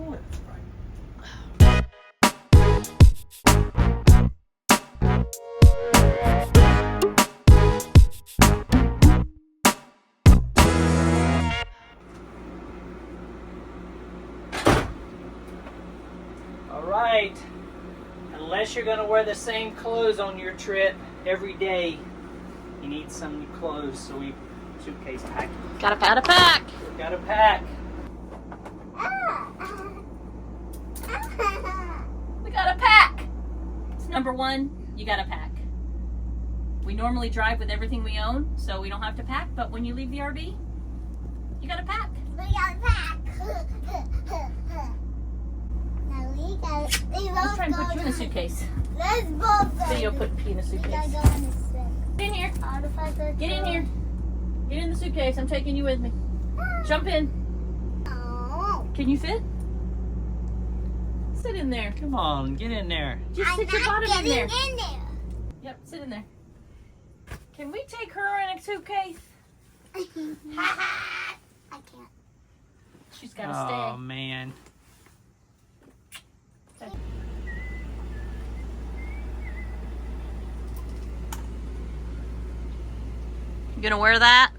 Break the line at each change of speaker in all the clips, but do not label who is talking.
Oh, that's right. All right. Unless you're going to wear the same clothes on your trip every day, you need some new clothes. So we suitcase packing.
Gotta pack.
Gotta pack.
We gotta pack. It's number one, you gotta pack. We normally drive with everything we own, so we don't have to pack, but when you leave the RV, you gotta pack.
We gotta pack. Now we
Let's try and put you in a suitcase.
Let's both go.
Video put P in a
We
suitcase.
gotta go in this way.
Get in here. Get in here. Get in the suitcase. I'm taking you with me. Jump in.
Oh.
Can you fit? Sit in there.
Come on, get in there.
Just sit your
I'm
bottom
not
in there.
getting in there.
Yep, sit in there. Can we take her in a suitcase?
I can't.
She's gotta
Oh,
stay.
man.
You gonna wear that?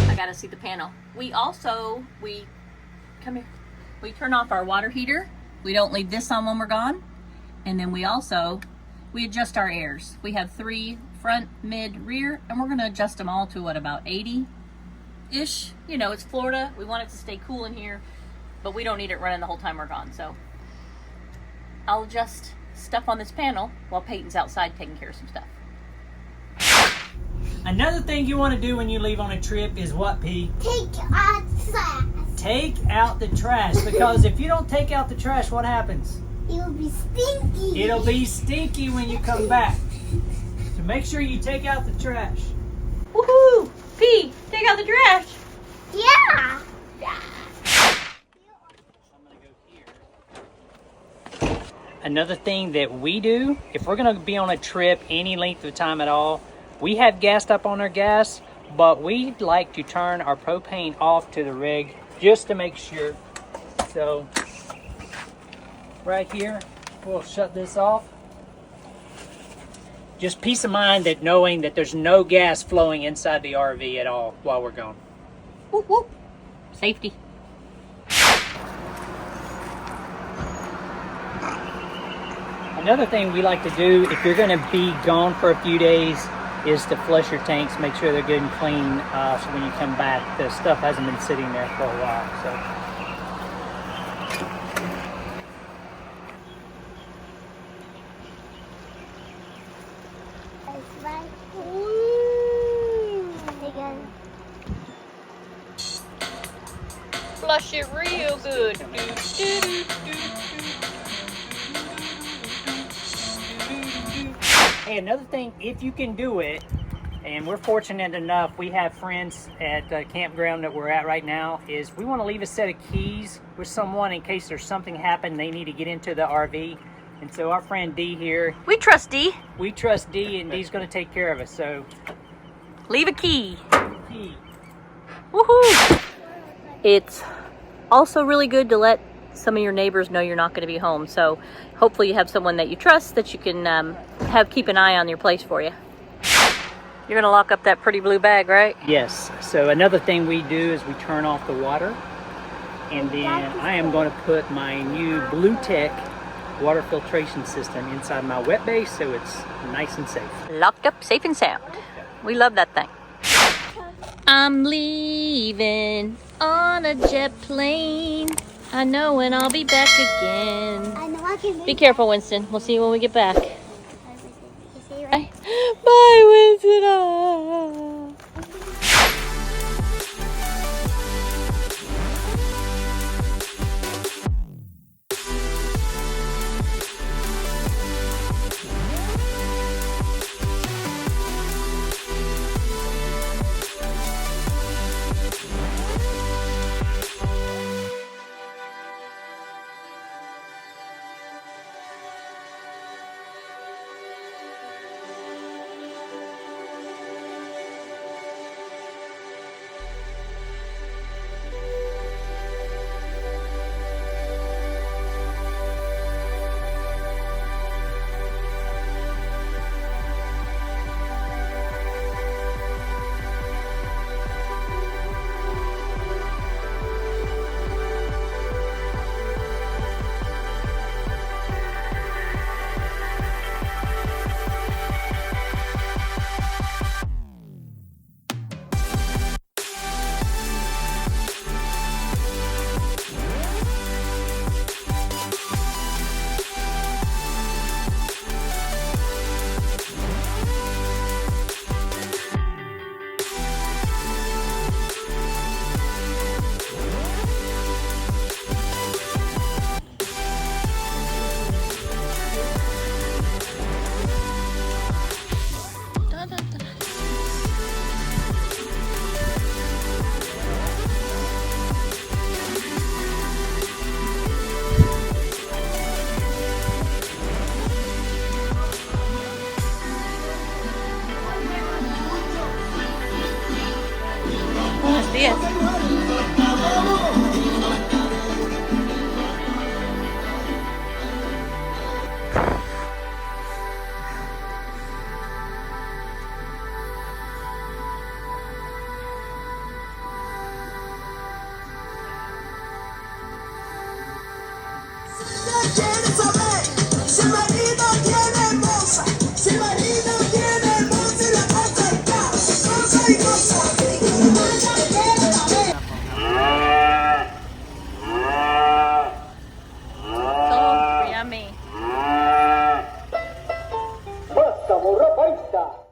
I gotta see the panel. We come here. We turn off our water heater. We don't leave this on when we're gone. And then we adjust our airs. We have 3 front, mid, rear, and we're gonna adjust them all to what, about 80-ish? You know, it's Florida. We want it to stay cool in here, but we don't need it running the whole time we're gone. So I'll adjust stuff on this panel while Peyton's outside taking care of some stuff.
Another thing you want to do when you leave on a trip is what, P?
Take out trash.
Take out the trash, because if you don't take out the trash, what happens?
It'll be stinky.
It'll be stinky when you come back. So make sure you take out the trash.
Woohoo! P, take out the trash.
Yeah.
Another thing that we do, if we're going to be on a trip any length of time at all, we have gassed up on our gas, but we like to turn our propane off to the rig just to make sure. So right here, we'll shut this off. Just peace of mind that knowing that there's no gas flowing inside the RV at all while we're gone.
Whoop, whoop. Safety.
Another thing we like to do if you're going to be gone for a few days is to flush your tanks, make sure they're good and clean, so when you come back the stuff hasn't been sitting there for a while.
That's right.
Flush it real good.
Hey, another thing, if you can do it, and we're fortunate enough, we have friends at the campground that we're at right now, is we want to leave a set of keys with someone in case there's something happened, they need to get into the RV. And so our friend Dee here,
We trust D.
we trust Dee, and Dee's going to take care of us. So,
Leave a key.
key.
Woohoo! It's also really good to let some of your neighbors know you're not going to be home. So hopefully you have someone that you trust that you can keep an eye on your place for you. You're going to lock up that pretty blue bag, right?
Yes. So another thing we do is we turn off the water, and then I am going to put my new BluTech water filtration system inside my wet base so it's nice and safe.
Locked up, safe and sound. We love that thing. I'm leaving on a jet plane. I know when I'll be back again.
I know I can.
Be careful, Winston. We'll see you when we get back.
Right.
Bye. Bye, Winston. Ah.
Bravo, Rapaista!